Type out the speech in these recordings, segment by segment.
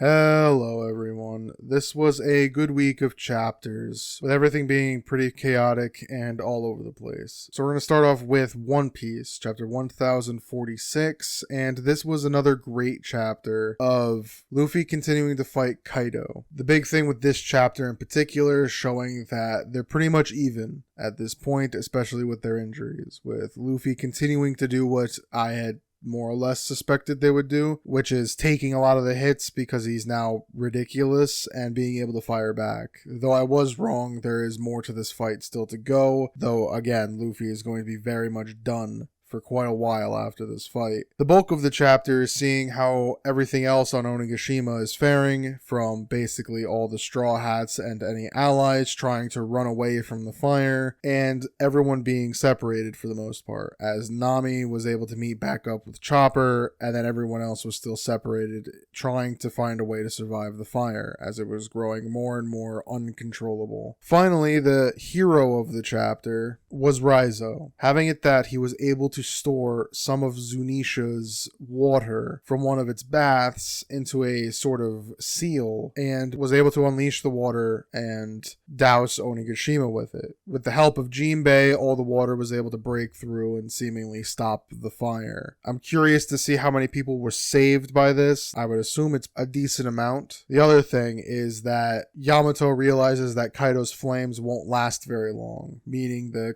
Hello everyone. This was a good week of chapters, with everything being pretty chaotic and all over the place. So we're going to start off with One Piece, chapter 1046, and this was another great chapter of Luffy continuing to fight Kaido. The big thing with this chapter in particular is showing that they're pretty much even at this point, especially with their injuries, with Luffy continuing to do what I had more or less suspected they would do, which is taking a lot of the hits because he's now ridiculous and being able to fire back. Though I was wrong, there is more to this fight still to go, though again, Luffy is going to be very much done for quite a while after this fight. The bulk of the chapter is seeing how everything else on Onigashima is faring, from basically all the Straw Hats and any allies trying to run away from the fire, and everyone being separated for the most part, as Nami was able to meet back up with Chopper, and then everyone else was still separated, trying to find a way to survive the fire, as it was growing more and more uncontrollable. Finally, the hero of the chapter was Raizo. Having it that he was able to store some of Zunisha's water from one of its baths into a sort of seal, and was able to unleash the water and douse Onigashima with it. With the help of Jinbei, all the water was able to break through and seemingly stop the fire. I'm curious to see how many people were saved by this. I would assume it's a decent amount. The other thing is that Yamato realizes that Kaido's flames won't last very long, meaning his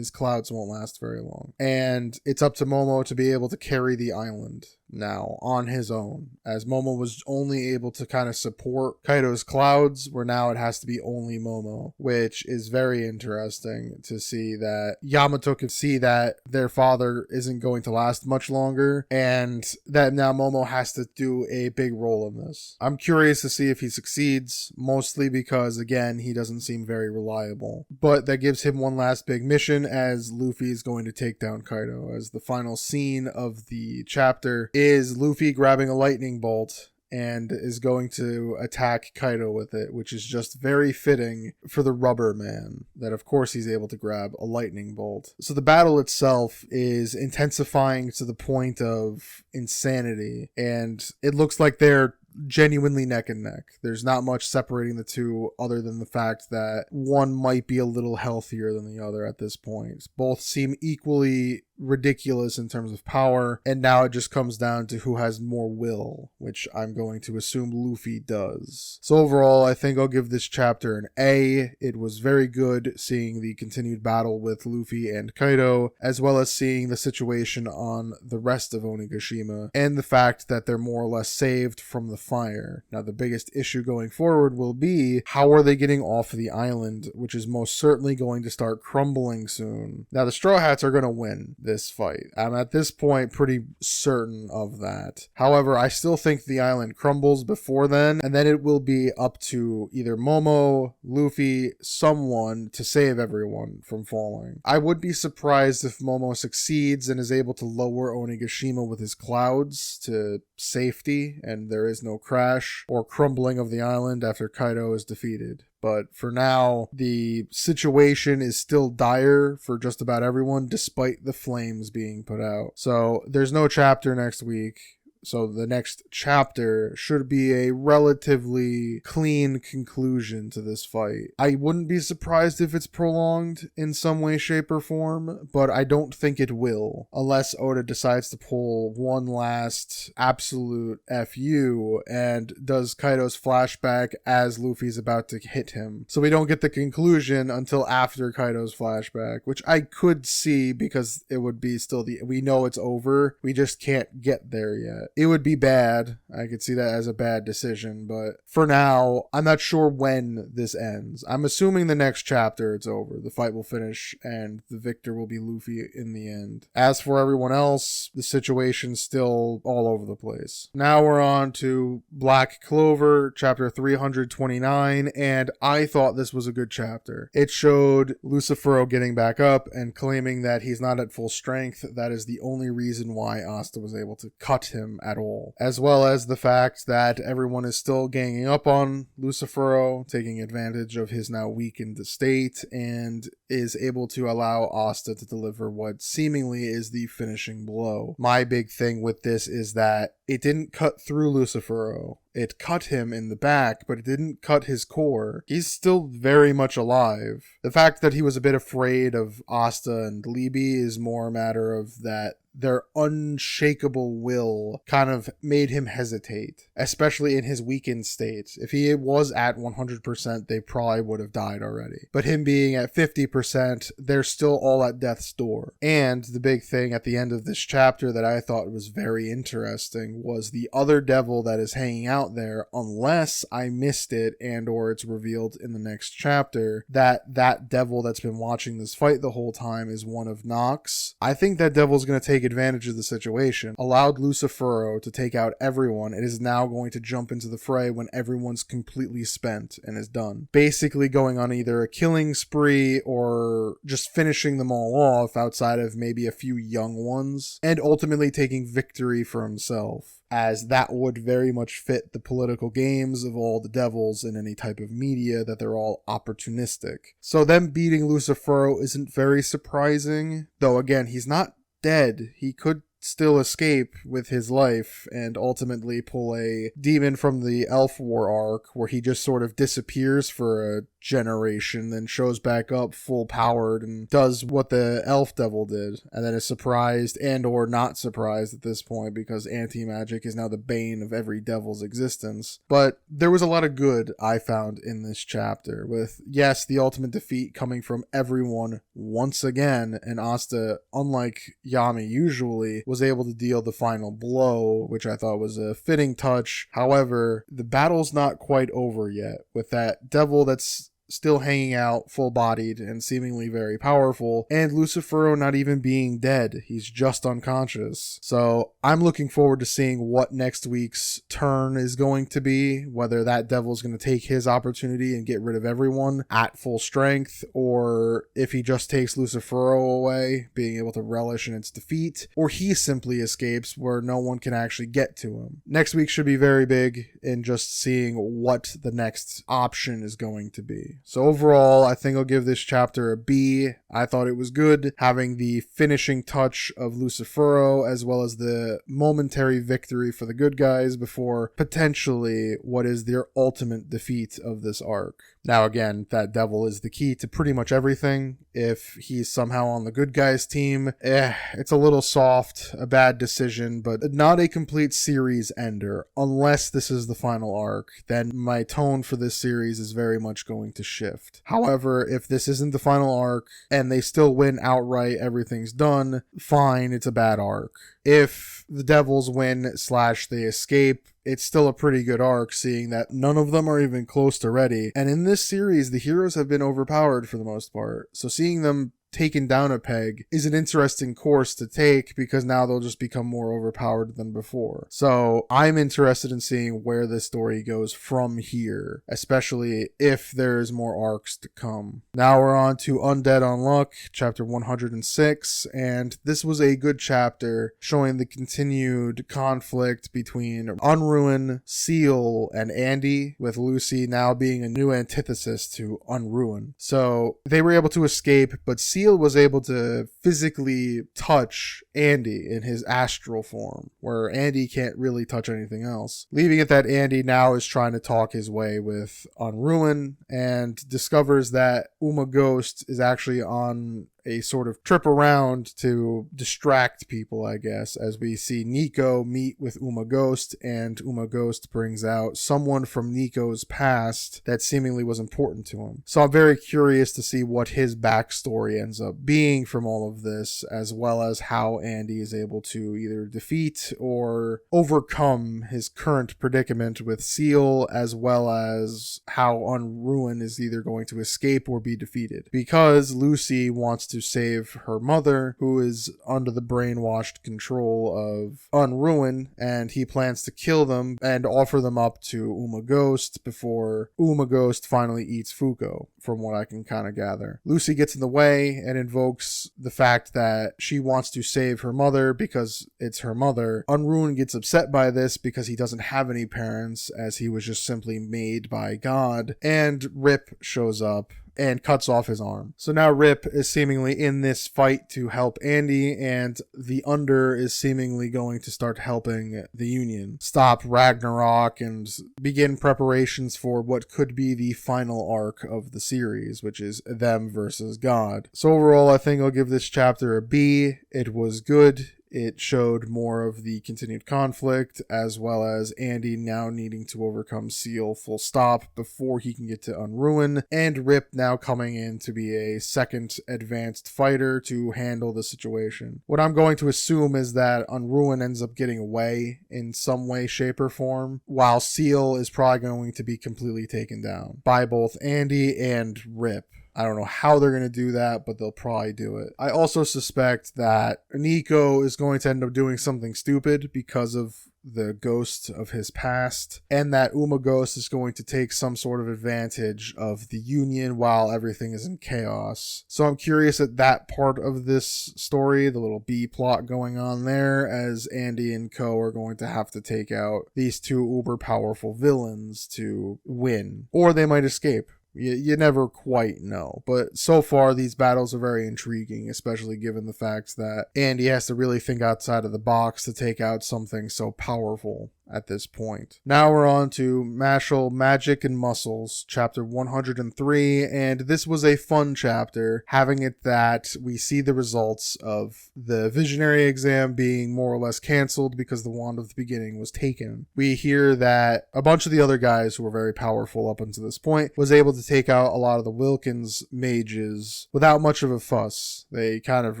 clouds won't last very long. And it's up to Momo to be able to carry the island now on his own, as Momo was only able to kind of support Kaido's clouds, where now it has to be only Momo, which is very interesting to see that Yamato could see that their father isn't going to last much longer, and that now Momo has to do a big role in this. I'm curious to see if he succeeds, mostly because again, he doesn't seem very reliable, but that gives him one last big mission, as Luffy is going to take down Kaido, as the final scene of the chapter is Luffy grabbing a lightning bolt and is going to attack Kaido with it, which is just very fitting for the rubber man, that of course he's able to grab a lightning bolt. So the battle itself is intensifying to the point of insanity, and it looks like they're genuinely neck and neck. There's not much separating the two other than the fact that one might be a little healthier than the other at this point. Both seem equally ridiculous in terms of power, and now it just comes down to who has more will, which I'm going to assume Luffy does. So overall, I think I'll give this chapter an A. It was very good seeing the continued battle with Luffy and Kaido, as well as seeing the situation on the rest of Onigashima, and the fact that they're more or less saved from the fire. Now the biggest issue going forward will be, how are they getting off the island, which is most certainly going to start crumbling soon. Now the Straw Hats are going to win this fight. I'm at this point pretty certain of that. However, I still think the island crumbles before then, and then it will be up to either Momo, Luffy, someone to save everyone from falling. I would be surprised if Momo succeeds and is able to lower Onigashima with his clouds to safety, and there is no crash or crumbling of the island after Kaido is defeated. But for now, the situation is still dire for just about everyone, despite the flames being put out. So there's no chapter next week. So the next chapter should be a relatively clean conclusion to this fight. I wouldn't be surprised if it's prolonged in some way, shape, or form, but I don't think it will, unless Oda decides to pull one last absolute FU and does Kaido's flashback as Luffy's about to hit him. So we don't get the conclusion until after Kaido's flashback, which I could see, because it would be still we know it's over, we just can't get there yet. It would be bad. I could see that as a bad decision, but for now, I'm not sure when this ends. I'm assuming the next chapter it's over. The fight will finish and the victor will be Luffy in the end. As for everyone else, the situation's still all over the place. Now we're on to Black Clover, chapter 329, and I thought this was a good chapter. It showed Lucifero getting back up and claiming that he's not at full strength. That is the only reason why Asta was able to cut him at all. As well as the fact that everyone is still ganging up on Lucifero, taking advantage of his now weakened state, and is able to allow Asta to deliver what seemingly is the finishing blow. My big thing with this is that it didn't cut through Lucifero. It cut him in the back, but it didn't cut his core. He's still very much alive. The fact that he was a bit afraid of Asta and Libby is more a matter of that their unshakable will kind of made him hesitate, especially in his weakened state. If he was at 100%, they probably would have died already. But him being at 50%, they're still all at death's door. And the big thing at the end of this chapter that I thought was very interesting was the other devil that is hanging out there, unless I missed it and or it's revealed in the next chapter, that devil that's been watching this fight the whole time is one of Nox. I think that devil's going to take advantage of the situation, allowed Lucifero to take out everyone, and is now going to jump into the fray when everyone's completely spent and is done. Basically going on either a killing spree or just finishing them all off outside of maybe a few young ones, and ultimately taking victory for himself, as that would very much fit the political games of all the devils in any type of media, that they're all opportunistic. So them beating Lucifero isn't very surprising, though again, he's not dead. He could still escape with his life and ultimately pull a demon from the Elf War arc where he just sort of disappears for a generation, then shows back up full powered and does what the elf devil did, and then is surprised and or not surprised at this point because anti-magic is now the bane of every devil's existence. But there was a lot of good I found in this chapter, with yes, the ultimate defeat coming from everyone once again, and Asta, unlike Yami usually, was able to deal the final blow, which I thought was a fitting touch. However, the battle's not quite over yet, with that devil that's still hanging out full-bodied and seemingly very powerful, and Lucifero not even being dead. He's just unconscious. So I'm looking forward to seeing what next week's turn is going to be, whether that devil's going to take his opportunity and get rid of everyone at full strength, or if he just takes Lucifero away, being able to relish in its defeat, or he simply escapes where no one can actually get to him. Next week should be very big in just seeing what the next option is going to be. So overall, I think I'll give this chapter a B. I thought it was good, having the finishing touch of Lucifero, as well as the momentary victory for the good guys before potentially what is their ultimate defeat of this arc. Now again, that devil is the key to pretty much everything. If he's somehow on the good guys team, it's a little soft, a bad decision, but not a complete series ender. Unless this is the final arc, then my tone for this series is very much going to shift. However, if this isn't the final arc and they still win outright, everything's done, fine, it's a bad arc. If the devils win / they escape, it's still a pretty good arc, seeing that none of them are even close to ready. And in this series, the heroes have been overpowered for the most part. So seeing them taken down a peg is an interesting course to take, because now they'll just become more overpowered than before. So I'm interested in seeing where this story goes from here, especially if there's more arcs to come. Now we're on to Undead Unluck, chapter 106, and this was a good chapter showing the continued conflict between Unruin, Seal, and Andy, with Lucy now being a new antithesis to Unruin. So they were able to escape, but Seal was able to physically touch Andy in his astral form, where Andy can't really touch anything else. Leaving it that Andy now is trying to talk his way with Unruin, and discovers that Uma Ghost is actually on a sort of trip around to distract people, I guess, as we see Nico meet with Uma Ghost, and Uma Ghost brings out someone from Nico's past that seemingly was important to him. So I'm very curious to see what his backstory ends up being from all of this, as well as how Andy is able to either defeat or overcome his current predicament with Seal, as well as how Unruin is either going to escape or be defeated, because Lucy wants to to save her mother, who is under the brainwashed control of Unruin, and he plans to kill them and offer them up to Uma Ghost before Uma Ghost finally eats Fuko, from what I can kind of gather. Lucy gets in the way and invokes the fact that she wants to save her mother because it's her mother. Unruin gets upset by this because he doesn't have any parents, as he was just simply made by God, and Rip shows up and cuts off his arm. So now Rip is seemingly in this fight to help Andy, and the Under is seemingly going to start helping the Union stop Ragnarok and begin preparations for what could be the final arc of the series, which is them versus God. So overall, I think I'll give this chapter a B. It was good. It showed more of the continued conflict, as well as Andy now needing to overcome Seal full stop before he can get to Unruin, and Rip now coming in to be a second advanced fighter to handle the situation. What I'm going to assume is that Unruin ends up getting away in some way, shape, or form, while Seal is probably going to be completely taken down by both Andy and Rip. I don't know how they're going to do that, but they'll probably do it. I also suspect that Nico is going to end up doing something stupid because of the ghost of his past, and that Uma Ghost is going to take some sort of advantage of the Union while everything is in chaos. So I'm curious at that part of this story, the little B plot going on there, as Andy and Co are going to have to take out these two uber powerful villains to win, or they might escape. You never quite know, but so far these battles are very intriguing, especially given the fact that Andy has to really think outside of the box to take out something so powerful at this point. Now we're on to Mashle, Magic and Muscles, chapter 103, and this was a fun chapter, having it that we see the results of the visionary exam being more or less cancelled because the Wand of the Beginning was taken. We hear that a bunch of the other guys who were very powerful up until this point was able to take out a lot of the Wilkins mages without much of a fuss. They kind of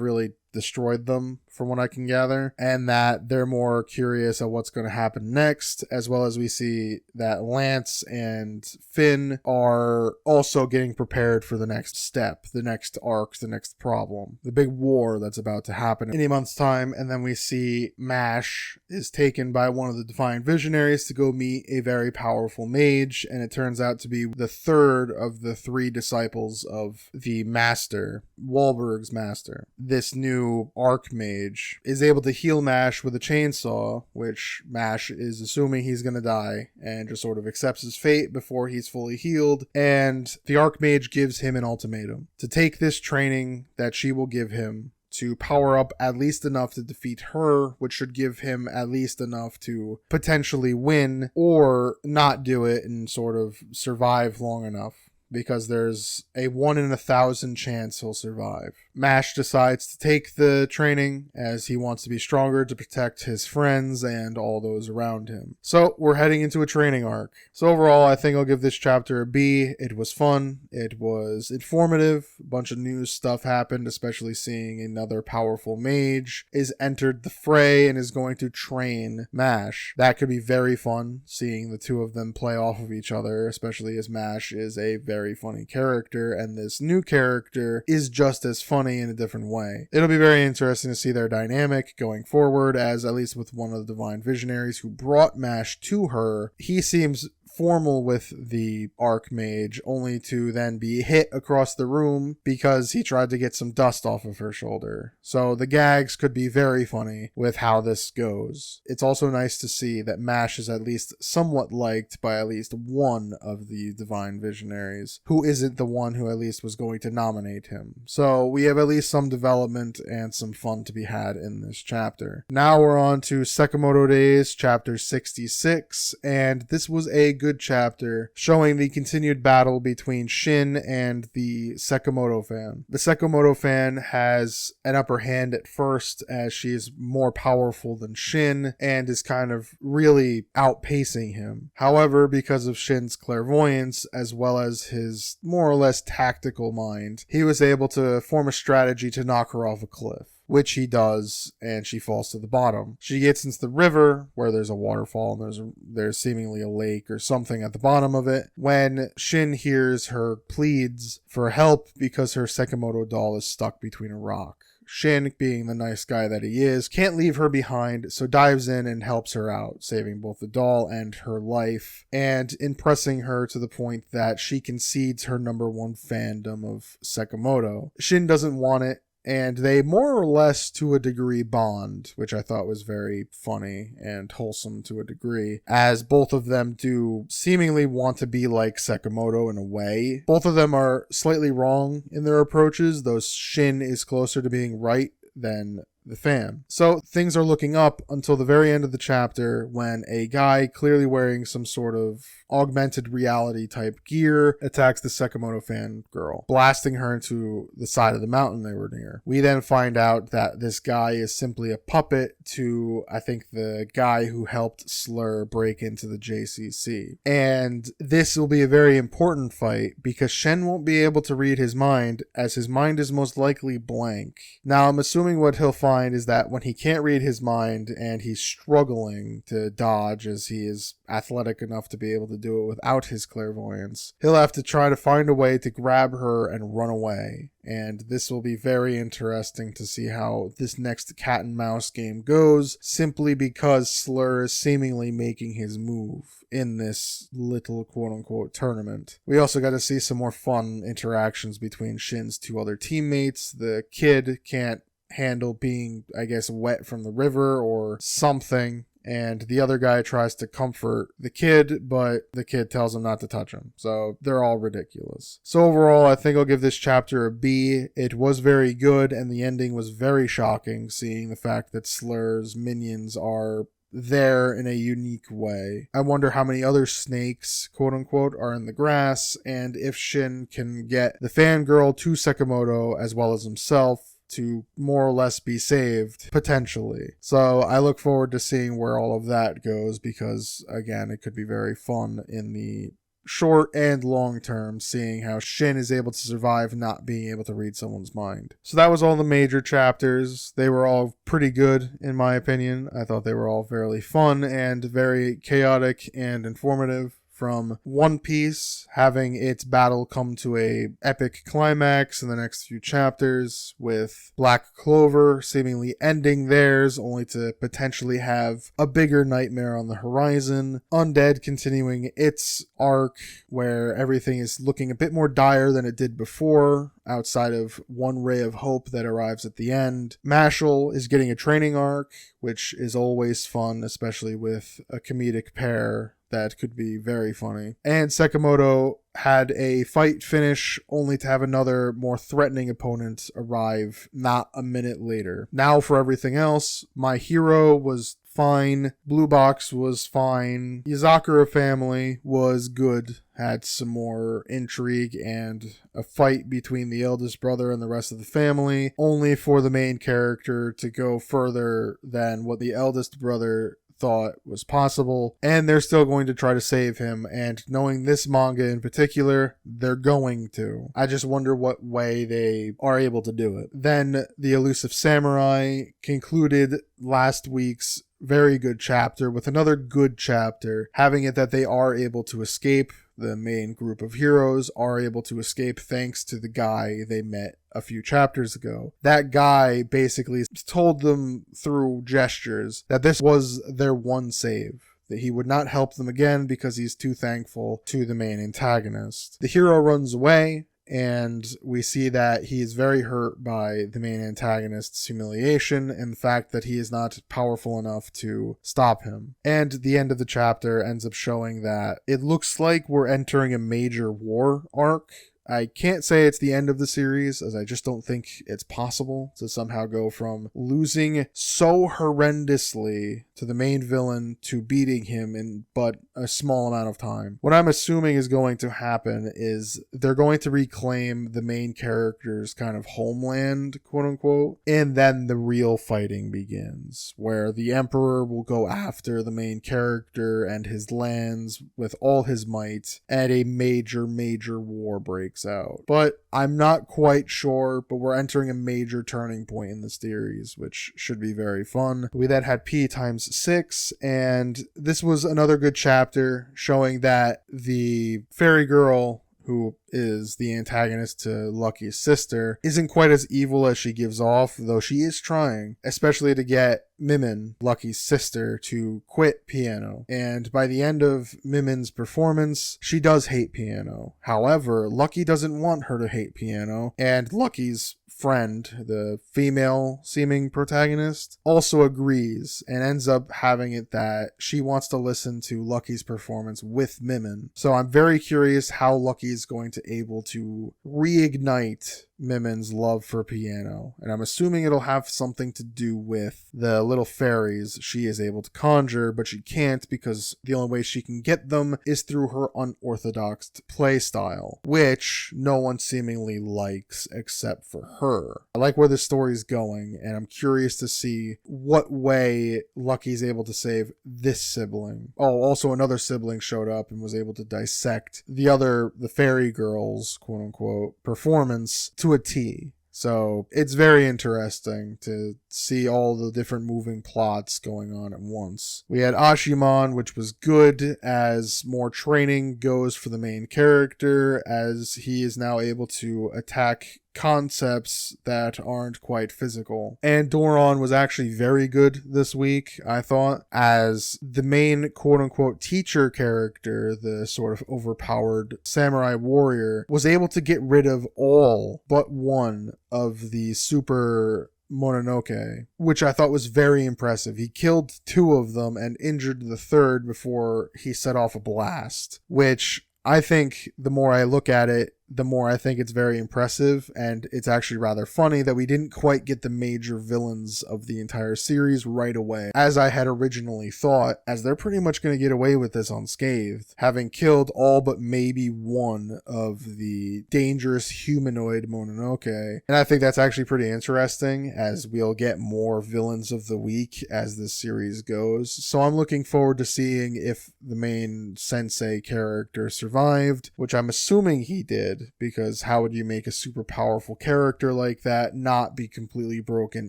really destroyed them, from what I can gather, and that they're more curious at what's going to happen next, as well as we see that Lance and Finn are also getting prepared for the next step, the next arc, the next problem, the big war that's about to happen in a month's time. And then we see Mash is taken by one of the Divine Visionaries to go meet a very powerful mage, and it turns out to be the third of the three disciples of the master, Wahlberg's master. This new Archmage is able to heal Mash with a chainsaw, which Mash is assuming he's going to die and just sort of accepts his fate before he's fully healed. And the Archmage gives him an ultimatum to take this training that she will give him to power up at least enough to defeat her, which should give him at least enough to potentially win, or not do it and sort of survive long enough, because there's a 1 in 1,000 chance he'll survive. Mash decides to take the training as he wants to be stronger to protect his friends and all those around him. So we're heading into a training arc. So overall, I think I'll give this chapter a B. It was fun. It was informative. A bunch of new stuff happened, especially seeing another powerful mage is entered the fray and is going to train Mash. That could be very fun, seeing the two of them play off of each other, especially as Mash is a very funny character, and this new character is just as funny in a different way. It'll be very interesting to see their dynamic going forward, as at least with one of the Divine Visionaries who brought Mash to her, he seems formal with the Archmage, only to then be hit across the room because he tried to get some dust off of her shoulder. So the gags could be very funny with how this goes. It's also nice to see that Mash is at least somewhat liked by at least one of the Divine Visionaries, who isn't the one who at least was going to nominate him. So we have at least some development and some fun to be had in this chapter. Now we're on to Sakamoto Days, chapter 66, and this was a good chapter showing the continued battle between Shin and the Sakamoto fan. The Sakamoto fan has an upper hand at first, as she is more powerful than Shin and is kind of really outpacing him. However, because of Shin's clairvoyance as well as his more or less tactical mind, he was able to form a strategy to knock her off a cliff, which he does, and she falls to the bottom. She gets into the river where there's a waterfall and there's seemingly a lake or something at the bottom of it when Shin hears her pleads for help because her Sakamoto doll is stuck between a rock. Shin, being the nice guy that he is, can't leave her behind, so dives in and helps her out, saving both the doll and her life, and impressing her to the point that she concedes her #1 fandom of Sakamoto. Shin doesn't want it, and they more or less to a degree bond, which I thought was very funny and wholesome to a degree, as both of them do seemingly want to be like Sakamoto in a way. Both of them are slightly wrong in their approaches, though Shin is closer to being right than the fan. So things are looking up until the very end of the chapter when a guy clearly wearing some sort of augmented reality type gear attacks the Sakamoto fan girl, blasting her into the side of the mountain they were near. We then find out that this guy is simply a puppet to, I think, the guy who helped Slur break into the JCC. And this will be a very important fight because Shen won't be able to read his mind, as his mind is most likely blank. Now, I'm assuming what he'll find is that when he can't read his mind and he's struggling to dodge, as he is athletic enough to be able to do it without his clairvoyance, he'll have to try to find a way to grab her and run away. And this will be very interesting to see how this next cat and mouse game goes, simply because Slur is seemingly making his move in this little quote-unquote tournament. We also got to see some more fun interactions between Shin's two other teammates. The kid can't handle being, I guess, wet from the river or something, and the other guy tries to comfort the kid, but the kid tells him not to touch him. So they're all ridiculous. So overall, I think I'll give this chapter a B. It was very good, and the ending was very shocking, seeing the fact that Slur's minions are there in a unique way. I wonder how many other snakes, quote unquote, are in the grass, and if Shin can get the fangirl to Sakamoto as well as himself to more or less be saved, potentially. So I look forward to seeing where all of that goes because, again, it could be very fun in the short and long term, seeing how Shin is able to survive not being able to read someone's mind. So that was all the major chapters. They were all pretty good, in my opinion. I thought they were all fairly fun and very chaotic and informative. From One Piece having its battle come to a epic climax in the next few chapters, with Black Clover seemingly ending theirs only to potentially have a bigger nightmare on the horizon, Undead continuing its arc where everything is looking a bit more dire than it did before, outside of one ray of hope that arrives at the end. Mashle is getting a training arc, which is always fun, especially with a comedic pair. That could be very funny. And Sakamoto had a fight finish only to have another more threatening opponent arrive not a minute later. Now for everything else, My Hero was fine. Blue Box was fine. Yazakura family was good. Had some more intrigue and a fight between the eldest brother and the rest of the family, only for the main character to go further than what the eldest brother thought was possible, and they're still going to try to save him, and knowing this manga in particular, they're going to. I just wonder what way they are able to do it. Then the Elusive Samurai concluded last week's very good chapter with another good chapter, having it that they are able to escape. The main group of heroes are able to escape thanks to the guy they met a few chapters ago. That guy basically told them through gestures that this was their one save, that he would not help them again because he's too thankful to the main antagonist. The hero runs away, and we see that he is very hurt by the main antagonist's humiliation and the fact that he is not powerful enough to stop him. And the end of the chapter ends up showing that it looks like we're entering a major war arc. I can't say it's the end of the series, as I just don't think it's possible to somehow go from losing so horrendously to the main villain to beating him in but a small amount of time. What I'm assuming is going to happen is they're going to reclaim the main character's kind of homeland, quote unquote, and then the real fighting begins, where the Emperor will go after the main character and his lands with all his might, and a major war breaks out. But I'm not quite sure, but we're entering a major turning point in the series, which should be very fun. We then had P times 6, and this was another good chapter showing that the fairy girl, who is the antagonist to Lucky's sister, isn't quite as evil as she gives off, though she is trying, especially to get Mimin, Lucky's sister, to quit piano. And by the end of Mimin's performance, she does hate piano. However, Lucky doesn't want her to hate piano, and Lucky's friend, the female seeming protagonist, also agrees and ends up having it that she wants to listen to Lucky's performance with Mimin. So I'm very curious how Lucky is going to able to reignite Mimin's love for piano, and I'm assuming it'll have something to do with the little fairies she is able to conjure, but she can't because the only way she can get them is through her unorthodox play style, which no one seemingly likes except for her. I like where this story's going, and I'm curious to see what way Lucky's able to save this sibling. Oh, also another sibling showed up and was able to dissect the fairy girl's quote unquote performance to a T. So it's very interesting to see all the different moving plots going on at once. We had Ashimon, which was good as more training goes for the main character, as he is now able to attack concepts that aren't quite physical. And Doron was actually very good this week, I thought, as the main quote-unquote teacher character, the sort of overpowered samurai warrior, was able to get rid of all but one of the super Mononoke, which I thought was very impressive. He killed 2 of them and injured the 3rd before he set off a blast, which I think the more I look at it, the more I think it's very impressive, and it's actually rather funny that we didn't quite get the major villains of the entire series right away, as I had originally thought, as they're pretty much going to get away with this unscathed, having killed all but maybe one of the dangerous humanoid Mononoke. And I think that's actually pretty interesting, as we'll get more villains of the week as this series goes. So I'm looking forward to seeing if the main sensei character survived, which I'm assuming he did, because how would you make a super powerful character like that not be completely broken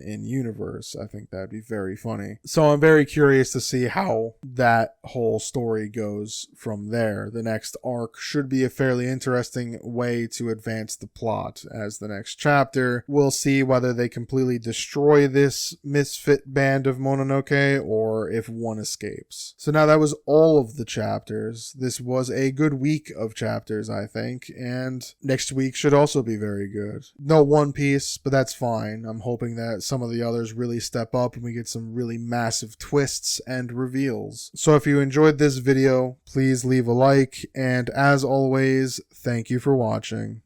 in universe? I think that'd be very funny. So I'm very curious to see how that whole story goes from there. The next arc should be a fairly interesting way to advance the plot, as the next chapter we'll see whether they completely destroy this misfit band of Mononoke or if one escapes. So now that was all of the chapters. This was a good week of chapters, I think, and next week should also be very good. No One Piece, but that's fine. I'm hoping that some of the others really step up and we get some really massive twists and reveals. So if you enjoyed this video, please leave a like, and as always, thank you for watching.